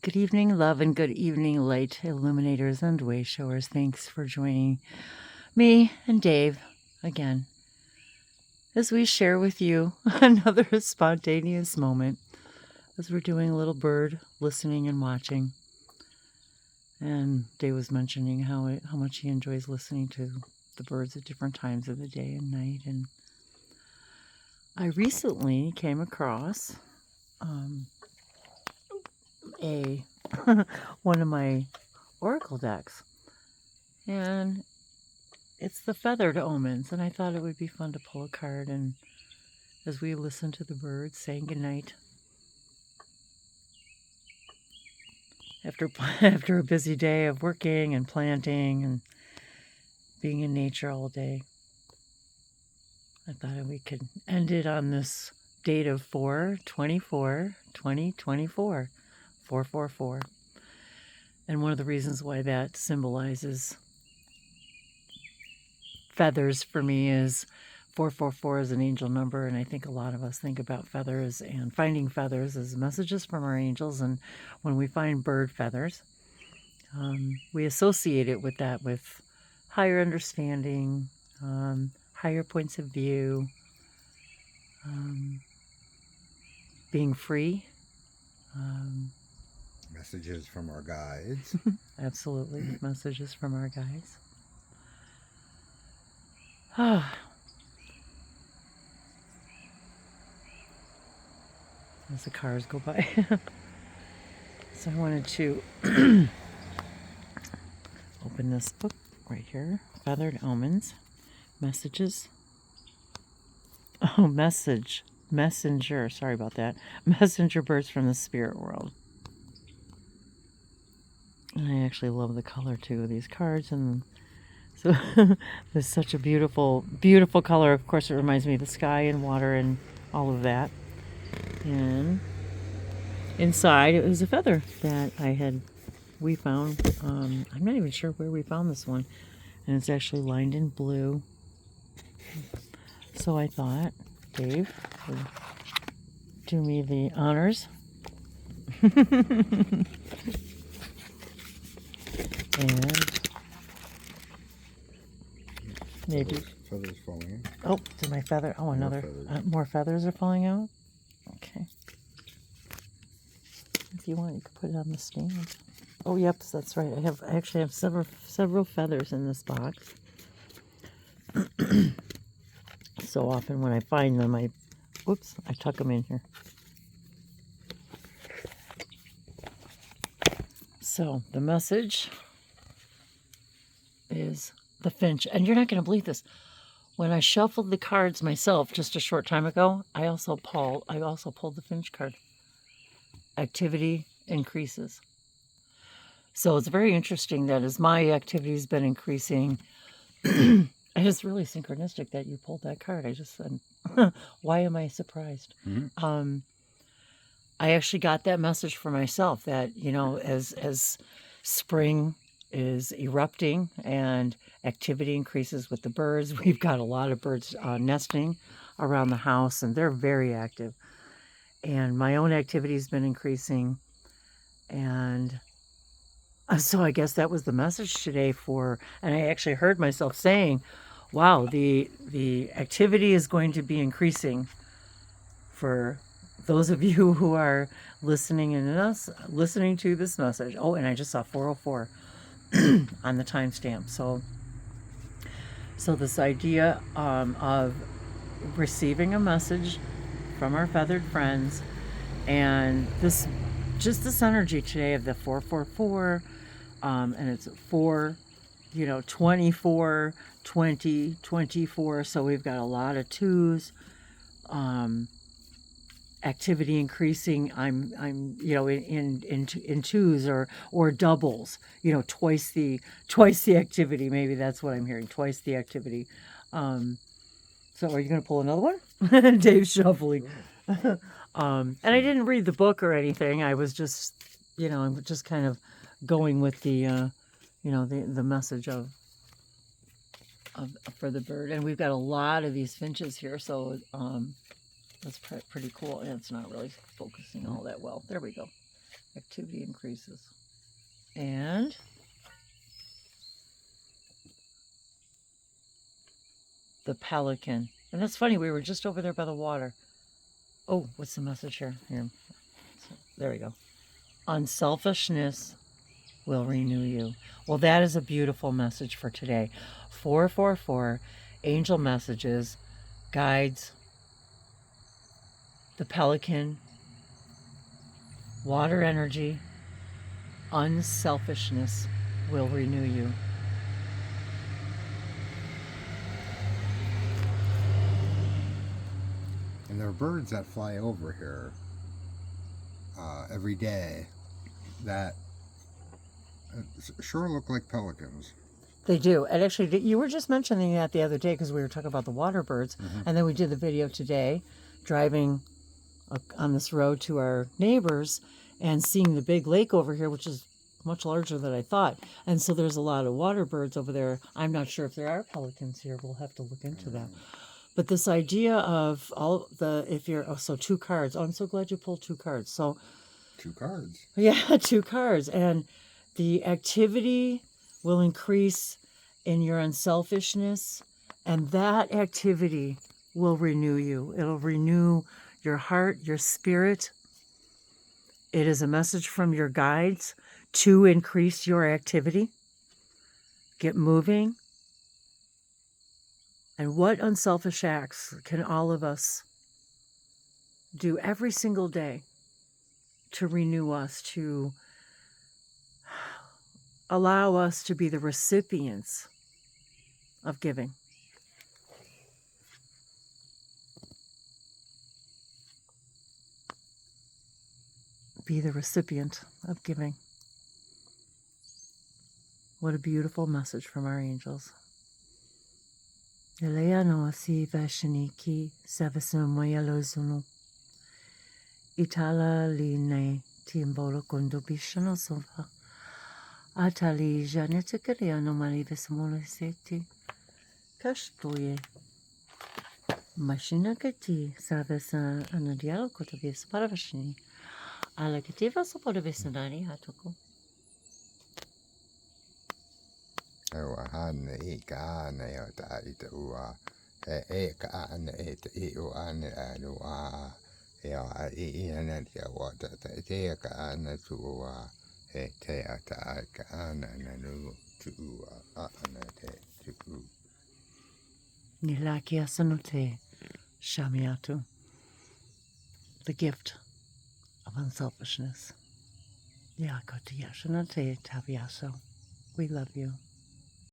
Good evening, love, and good evening, light illuminators and way showers. Thanks for joining me and Dave again as we share with you another spontaneous moment as we're doing a little bird listening and watching. And Dave was mentioning how much he enjoys listening to the birds at different times of the day and night. And I recently came across one of my oracle decks, and it's the feathered omens, and I thought it would be fun to pull a card and as we listen to the birds saying goodnight after a busy day of working and planting and being in nature all day. I thought we could end it on this date of 4/24/2024, 444. And one of the reasons why that symbolizes feathers for me is 444 is an angel number, and I think a lot of us think about feathers and finding feathers as messages from our angels. And when we find bird feathers, we associate it with that, with higher understanding, higher points of view, being free. Messages from our guides. Absolutely, messages from our guides. As the cars go by. So I wanted to open this book right here, Feathered Omens, Messages. Oh, messenger, sorry about that. Messenger birds from the spirit world. And I actually love the color too of these cards, and so there's such a beautiful, beautiful color. Of course, it reminds me of the sky and water and all of that. And inside, it was a feather that we found. I'm not even sure where we found this one, and it's actually lined in blue. So I thought Dave would do me the honors. And maybe Feathers falling. Oh, did my feather? Oh, another more feathers are falling out. Okay. If you want, you could put it on the stand. Oh, yep, that's right. I actually have several feathers in this box. So often when I find them, I tuck them in here. So the message is the finch, and you're not going to believe this. When I shuffled the cards myself just a short time ago, I also pulled the finch card. Activity increases. So it's very interesting that as my activity has been increasing, it is really synchronistic that you pulled that card. I just said, why am I surprised? Mm-hmm. I actually got that message for myself that, as spring is erupting and activity increases with the birds. We've got a lot of birds nesting around the house, and they're very active. And my own activity has been increasing. And so I guess that was the message today and I actually heard myself saying, wow, the activity is going to be increasing for those of you who are listening to this message. Oh, and I just saw 404 on the timestamp. So this idea of receiving a message from our feathered friends, and this energy today of the 444, and it's 24, 20, 24. So we've got a lot of twos. Activity increasing. I'm in twos or doubles. Twice the activity. Maybe that's what I'm hearing. Twice the activity. So are you going to pull another one? Dave's shuffling. And I didn't read the book or anything. I was just, I'm just kind of going with the, the message of for the bird. And we've got a lot of these finches here, so that's pretty cool. And it's not really focusing all that well. There we go. Activity increases. And the pelican. And that's funny, we were just over there by the water. Oh, what's the message here? Here. There we go. Unselfishness will renew you. Well, that is a beautiful message for today. 444, angel messages, guides, the pelican, water energy, unselfishness will renew you. And there are birds that fly over here every day that sure look like pelicans. They do. And actually, you were just mentioning that the other day because we were talking about the water birds. And then we did the video today, driving on this road to our neighbors and seeing the big lake over here, which is much larger than I thought. And so there's a lot of water birds over there. I'm not sure if there are pelicans here. We'll have to look into that. But this idea of so 2 cards. Oh, I'm so glad you pulled 2 cards. So 2 cards. Yeah, 2 cards. And the activity will increase in your unselfishness, and that activity will renew you. It'll renew your heart, your spirit. It is a message from your guides to increase your activity. Get moving. And what unselfish acts can all of us do every single day to renew us, to allow us to be the recipients of giving? Be the recipient of giving. What a beautiful message from our angels. Eleano si vashaniki savasimoyalozunu. Itala line timbolo condobishano sova. Atali janetikariano malivesamolo seti. Kashtoye. Mashinakati savasa anadialo kotovis paravashini. Alakativa sopodovisanani hatoko. Han ika na yata ita ua eka na ita iua na alua ya ina ya wata te ka na tua te ata ka na nu tua ana te tu Nilakia sanote shamiatu. The gift of unselfishness. Yakotiyashanate tabiaso. We love you.